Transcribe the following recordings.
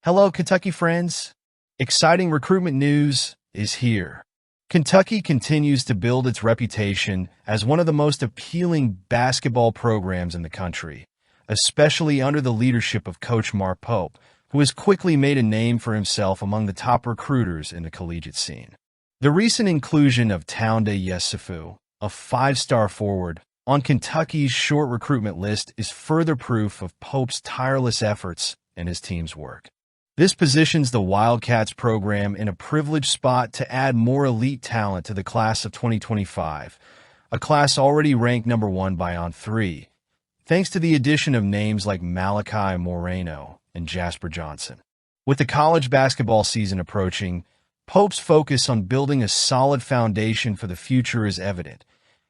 Hello, Kentucky friends. Exciting recruitment news is here. Kentucky continues to build its reputation as one of the most appealing basketball programs in the country, especially under the leadership of Coach Mark Pope, who has quickly made a name for himself among the top recruiters in the collegiate scene. The recent inclusion of Townde Yesufu, a five-star forward, on Kentucky's short recruitment list is further proof of Pope's tireless efforts and his team's work. This positions the Wildcats program in a privileged spot to add more elite talent to the class of 2025, a class already ranked number 1 by On3, thanks to the addition of names like Malachi Moreno and Jasper Johnson. With the college basketball season approaching, Pope's focus on building a solid foundation for the future is evident,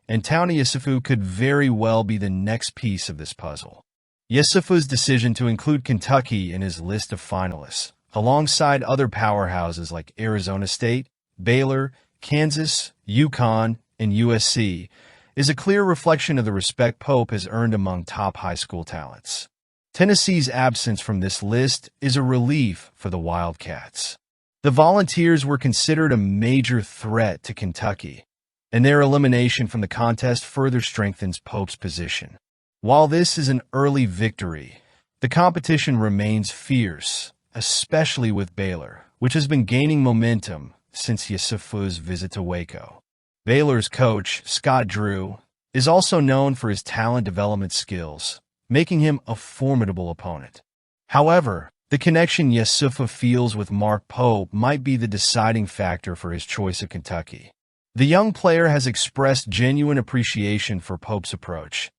and Townde Yesufu could very well be the next piece of this puzzle. Yesufu's decision to include Kentucky in his list of finalists, alongside other powerhouses like Arizona State, Baylor, Kansas, UConn, and USC, is a clear reflection of the respect Pope has earned among top high school talents. Tennessee's absence from this list is a relief for the Wildcats. The Volunteers were considered a major threat to Kentucky, and their elimination from the contest further strengthens Pope's position. While this is an early victory, the competition remains fierce, especially with Baylor, which has been gaining momentum since Yesufu's visit to Waco. Baylor's coach, Scott Drew, is also known for his talent development skills, making him a formidable opponent. However, the connection Yesufu feels with Mark Pope might be the deciding factor for his choice of Kentucky. The young player has expressed genuine appreciation for Pope's approach,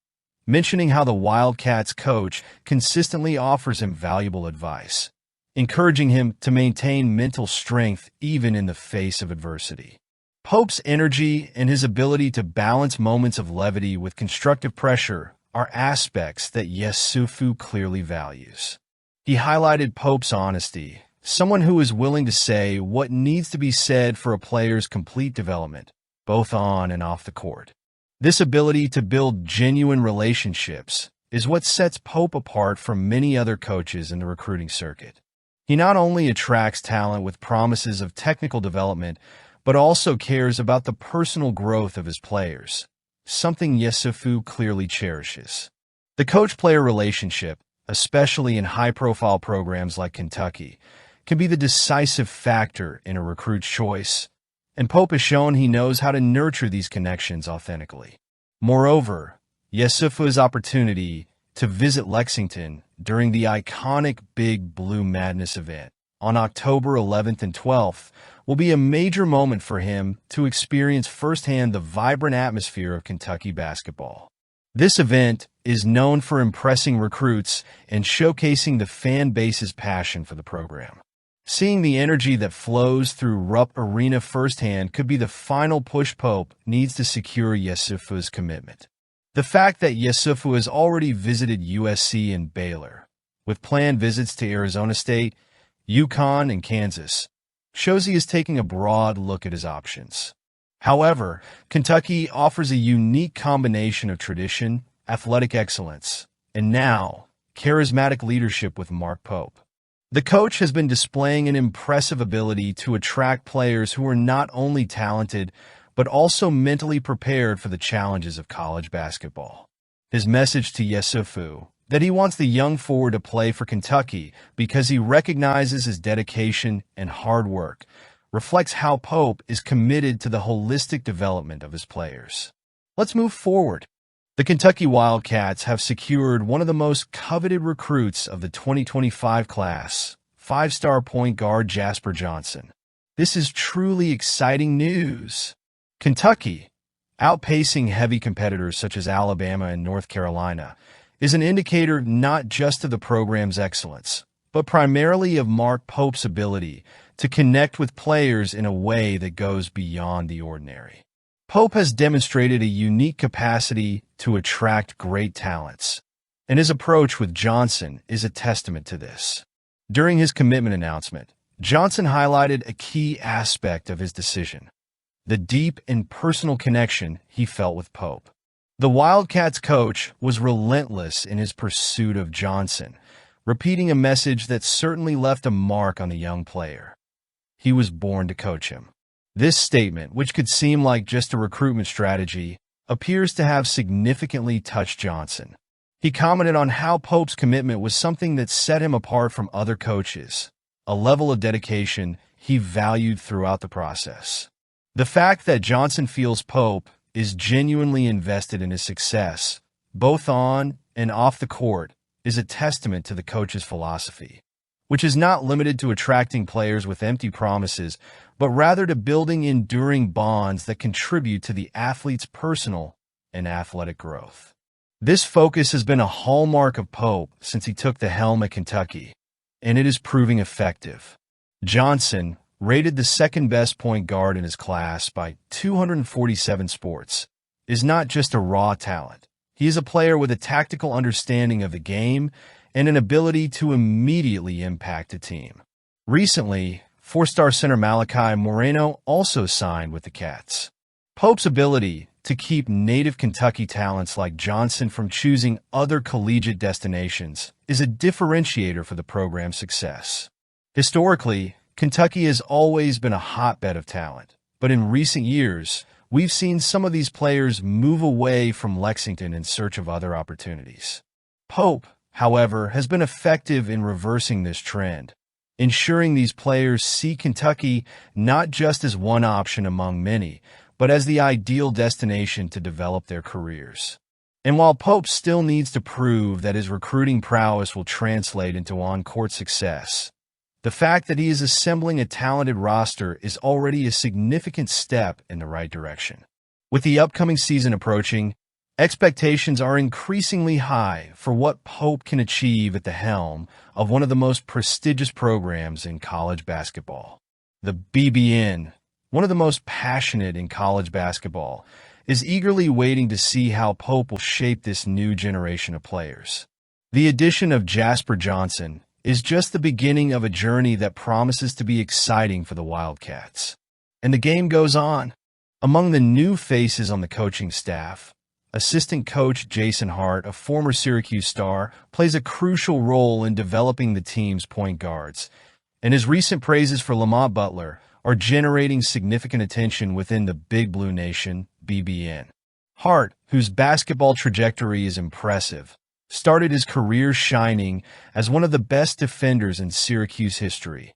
mentioning how the Wildcats coach consistently offers him valuable advice, encouraging him to maintain mental strength even in the face of adversity. Pope's energy and his ability to balance moments of levity with constructive pressure are aspects that Yesufu clearly values. He highlighted Pope's honesty, someone who is willing to say what needs to be said for a player's complete development, both on and off the court. This ability to build genuine relationships is what sets Pope apart from many other coaches in the recruiting circuit. He not only attracts talent with promises of technical development, but also cares about the personal growth of his players, something Yesufu clearly cherishes. The coach-player relationship, especially in high-profile programs like Kentucky, can be the decisive factor in a recruit's choice, and Pope has shown he knows how to nurture these connections authentically. Moreover, Yesufu's opportunity to visit Lexington during the iconic Big Blue Madness event on October 11th and 12th will be a major moment for him to experience firsthand the vibrant atmosphere of Kentucky basketball. This event is known for impressing recruits and showcasing the fan base's passion for the program. Seeing the energy that flows through Rupp Arena firsthand could be the final push Pope needs to secure Yesufu's commitment. The fact that Yesufu has already visited USC and Baylor, with planned visits to Arizona State, UConn, and Kansas, shows he is taking a broad look at his options. However, Kentucky offers a unique combination of tradition, athletic excellence, and now, charismatic leadership with Mark Pope. The coach has been displaying an impressive ability to attract players who are not only talented, but also mentally prepared for the challenges of college basketball. His message to Yesufu, that he wants the young forward to play for Kentucky because he recognizes his dedication and hard work, reflects how Pope is committed to the holistic development of his players. Let's move forward. The Kentucky Wildcats have secured one of the most coveted recruits of the 2025 class, five-star point guard Jasper Johnson. This is truly exciting news. Kentucky, outpacing heavy competitors such as Alabama and North Carolina, is an indicator not just of the program's excellence, but primarily of Mark Pope's ability to connect with players in a way that goes beyond the ordinary. Pope has demonstrated a unique capacity to attract great talents, and his approach with Johnson is a testament to this. During his commitment announcement, Johnson highlighted a key aspect of his decision: the deep and personal connection he felt with Pope. The Wildcats coach was relentless in his pursuit of Johnson, repeating a message that certainly left a mark on the young player. He was born to coach him. This statement, which could seem like just a recruitment strategy, appears to have significantly touched Johnson. He commented on how Pope's commitment was something that set him apart from other coaches, a level of dedication he valued throughout the process. The fact that Johnson feels Pope is genuinely invested in his success, both on and off the court, is a testament to the coach's philosophy, which is not limited to attracting players with empty promises, but rather to building enduring bonds that contribute to the athlete's personal and athletic growth. This focus has been a hallmark of Pope since he took the helm at Kentucky, and it is proving effective. Johnson, rated the second-best point guard in his class by 247 sports, is not just a raw talent. He is a player with a tactical understanding of the game and an ability to immediately impact a team. Recently, four-star center Malachi Moreno also signed with the Cats. Pope's ability to keep native Kentucky talents like Johnson from choosing other collegiate destinations is a differentiator for the program's success. Historically, Kentucky has always been a hotbed of talent, but in recent years, we've seen some of these players move away from Lexington in search of other opportunities. Pope, however, has been effective in reversing this trend, ensuring these players see Kentucky not just as one option among many, but as the ideal destination to develop their careers. And while Pope still needs to prove that his recruiting prowess will translate into on-court success, the fact that he is assembling a talented roster is already a significant step in the right direction. With the upcoming season approaching, expectations are increasingly high for what Pope can achieve at the helm of one of the most prestigious programs in college basketball. The BBN, one of the most passionate in college basketball, is eagerly waiting to see how Pope will shape this new generation of players. The addition of Jasper Johnson is just the beginning of a journey that promises to be exciting for the Wildcats. And the game goes on. Among the new faces on the coaching staff, assistant coach Jason Hart, a former Syracuse star, plays a crucial role in developing the team's point guards, and his recent praises for Lamont Butler are generating significant attention within the Big Blue Nation, BBN. Hart, whose basketball trajectory is impressive, started his career shining as one of the best defenders in Syracuse history,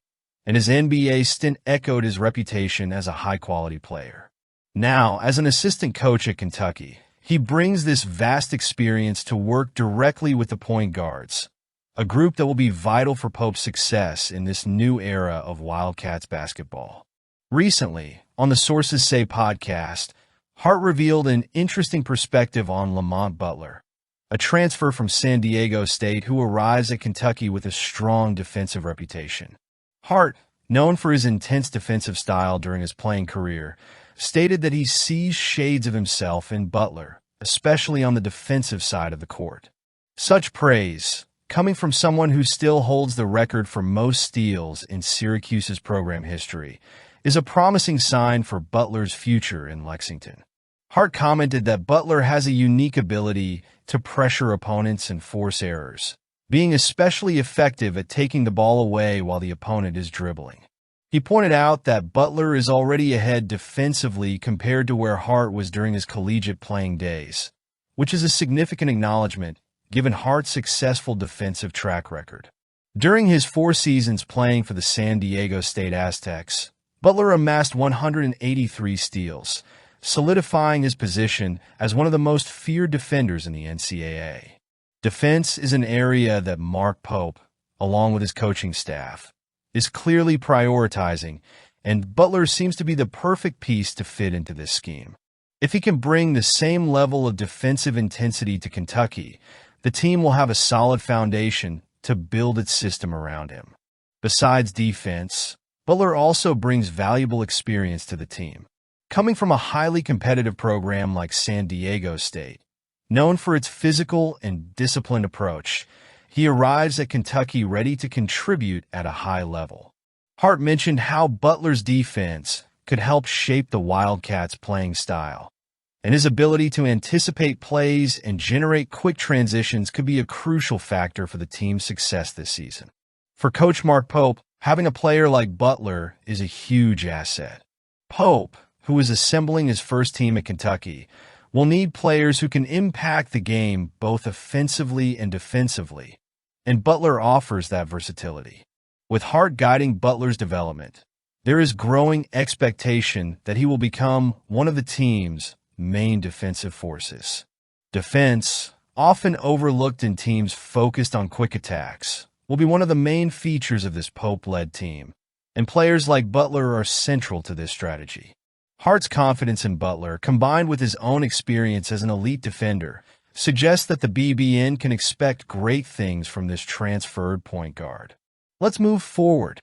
and his NBA stint echoed his reputation as a high-quality player. Now, as an assistant coach at Kentucky, he brings this vast experience to work directly with the point guards, a group that will be vital for Pope's success in this new era of Wildcats basketball. Recently, on the Sources Say podcast, Hart revealed an interesting perspective on Lamont Butler, a transfer from San Diego State who arrives at Kentucky with a strong defensive reputation. Hart, known for his intense defensive style during his playing career, stated that he sees shades of himself in Butler, especially on the defensive side of the court. Such praise, coming from someone who still holds the record for most steals in Syracuse's program history, is a promising sign for Butler's future in Lexington. Hart commented that Butler has a unique ability to pressure opponents and force errors, being especially effective at taking the ball away while the opponent is dribbling. He pointed out that Butler is already ahead defensively compared to where Hart was during his collegiate playing days, which is a significant acknowledgement given Hart's successful defensive track record. During his 4 seasons playing for the San Diego State Aztecs, Butler amassed 183 steals, solidifying his position as one of the most feared defenders in the NCAA. Defense is an area that Mark Pope, along with his coaching staff, is clearly prioritizing, and Butler seems to be the perfect piece to fit into this scheme. If he can bring the same level of defensive intensity to Kentucky, the team will have a solid foundation to build its system around him. Besides defense, Butler also brings valuable experience to the team. Coming from a highly competitive program like San Diego State, known for its physical and disciplined approach, he arrives at Kentucky ready to contribute at a high level. Hart mentioned how Butler's defense could help shape the Wildcats' playing style, and his ability to anticipate plays and generate quick transitions could be a crucial factor for the team's success this season. For Coach Mark Pope, having a player like Butler is a huge asset. Pope, who is assembling his first team at Kentucky, will need players who can impact the game both offensively and defensively, and Butler offers that versatility. With Hart guiding Butler's development, there is growing expectation that he will become one of the team's main defensive forces. Defense, often overlooked in teams focused on quick attacks, will be one of the main features of this Pope-led team, and players like Butler are central to this strategy. Hart's confidence in Butler, combined with his own experience as an elite defender, suggests that the BBN can expect great things from this transferred point guard. Let's move forward.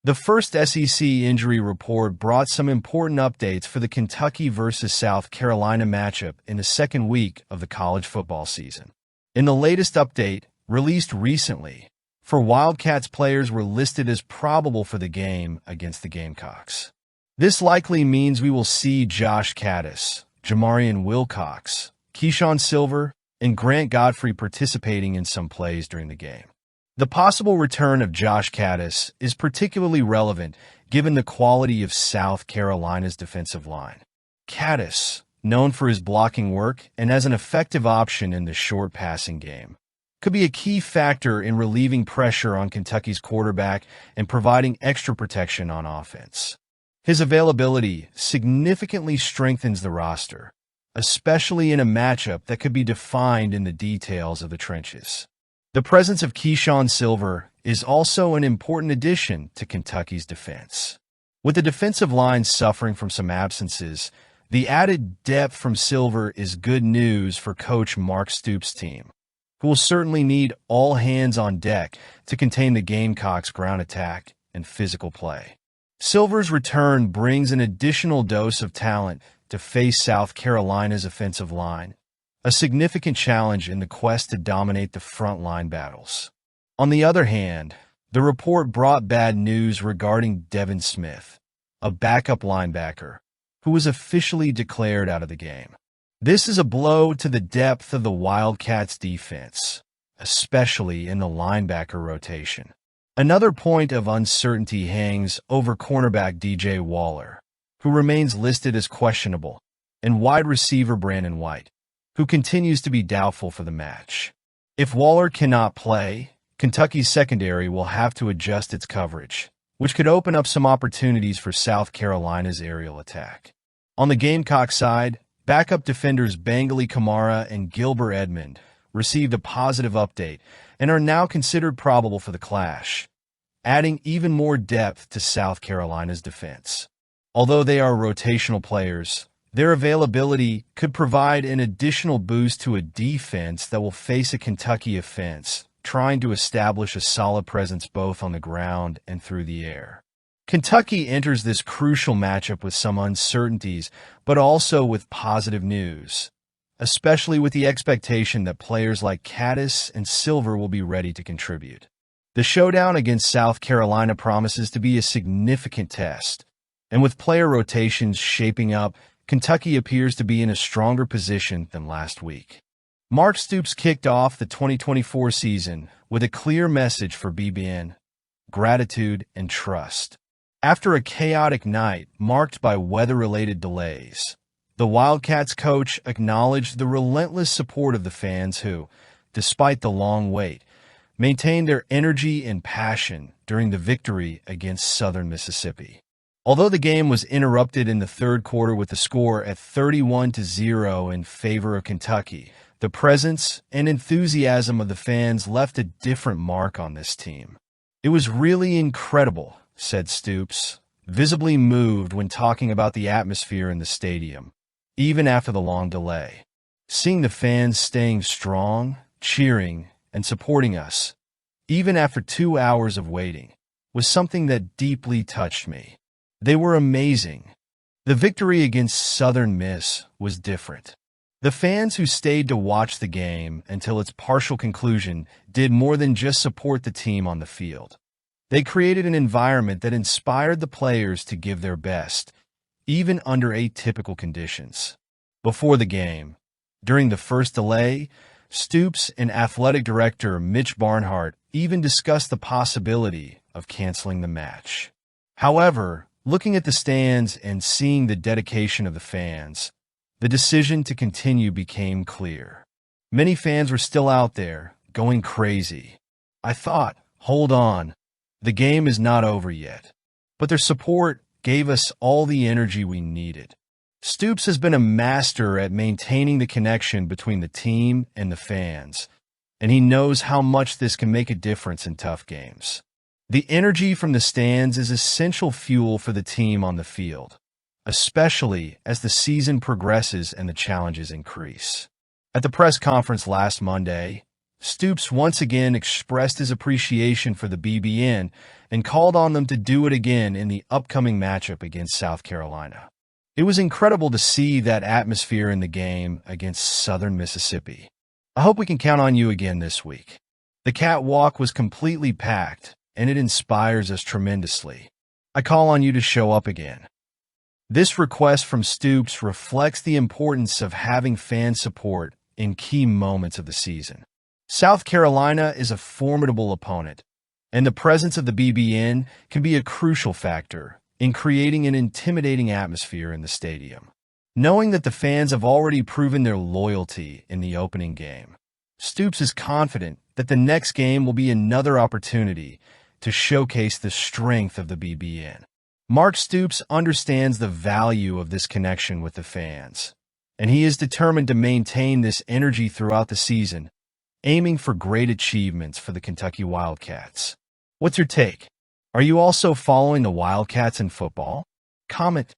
The first SEC injury report brought some important updates for the Kentucky versus South Carolina matchup in the second week of the college football season. In the latest update, released recently, for Wildcats players were listed as probable for the game against the Gamecocks. This likely means we will see Josh Caddis, Jamarian Wilcox, Keyshawn Silver, and Grant Godfrey participating in some plays during the game. The possible return of Josh Caddis is particularly relevant given the quality of South Carolina's defensive line. Caddis, known for his blocking work and as an effective option in the short passing game, could be a key factor in relieving pressure on Kentucky's quarterback and providing extra protection on offense. His availability significantly strengthens the roster, especially in a matchup that could be defined in the details of the trenches. The presence of Keyshawn Silver is also an important addition to Kentucky's defense. With the defensive line suffering from some absences, the added depth from Silver is good news for Coach Mark Stoops' team, who will certainly need all hands on deck to contain the Gamecocks' ground attack and physical play. Silver's return brings an additional dose of talent to face South Carolina's offensive line, a significant challenge in the quest to dominate the front line battles. On the other hand, the report brought bad news regarding Devin Smith, a backup linebacker, who was officially declared out of the game. This is a blow to the depth of the Wildcats' defense, especially in the linebacker rotation. Another point of uncertainty hangs over cornerback DJ Waller, who remains listed as questionable, and wide receiver Brandon White, who continues to be doubtful for the match. If Waller cannot play, Kentucky's secondary will have to adjust its coverage, which could open up some opportunities for South Carolina's aerial attack. On the Gamecock side, backup defenders Bangali Kamara and Gilbert Edmond received a positive update and are now considered probable for the clash, adding even more depth to South Carolina's defense. Although they are rotational players, their availability could provide an additional boost to a defense that will face a Kentucky offense, trying to establish a solid presence both on the ground and through the air. Kentucky enters this crucial matchup with some uncertainties, but also with positive news, especially with the expectation that players like Caddis and Silver will be ready to contribute. The showdown against South Carolina promises to be a significant test, and with player rotations shaping up, Kentucky appears to be in a stronger position than last week. Mark Stoops kicked off the 2024 season with a clear message for BBN: gratitude and trust. After a chaotic night marked by weather-related delays, the Wildcats coach acknowledged the relentless support of the fans who, despite the long wait, maintained their energy and passion during the victory against Southern Mississippi. Although the game was interrupted in the third quarter with the score at 31-0 in favor of Kentucky, the presence and enthusiasm of the fans left a different mark on this team. "It was really incredible," said Stoops, visibly moved when talking about the atmosphere in the stadium, even after the long delay. "Seeing the fans staying strong, cheering, and supporting us, even after 2 hours of waiting, was something that deeply touched me. They were amazing." The victory against Southern Miss was different. The fans who stayed to watch the game until its partial conclusion did more than just support the team on the field. They created an environment that inspired the players to give their best, even under atypical conditions. Before the game, during the first delay, Stoops and athletic director Mitch Barnhart even discussed the possibility of canceling the match. However, looking at the stands and seeing the dedication of the fans, the decision to continue became clear. Many fans were still out there, going crazy. I thought, hold on, the game is not over yet. But their support gave us all the energy we needed. Stoops has been a master at maintaining the connection between the team and the fans, and he knows how much this can make a difference in tough games. The energy from the stands is essential fuel for the team on the field, especially as the season progresses and the challenges increase. At the press conference last Monday, Stoops once again expressed his appreciation for the BBN and called on them to do it again in the upcoming matchup against South Carolina. It was incredible to see that atmosphere in the game against Southern Mississippi. I hope we can count on you again this week. The catwalk was completely packed, and it inspires us tremendously. I call on you to show up again. This request from Stoops reflects the importance of having fan support in key moments of the season. South Carolina is a formidable opponent, and the presence of the BBN can be a crucial factor in creating an intimidating atmosphere in the stadium. Knowing that the fans have already proven their loyalty in the opening game, Stoops is confident that the next game will be another opportunity to showcase the strength of the BBN. Mark Stoops understands the value of this connection with the fans, and he is determined to maintain this energy throughout the season, aiming for great achievements for the Kentucky Wildcats. What's your take? Are you also following the Wildcats in football? Comment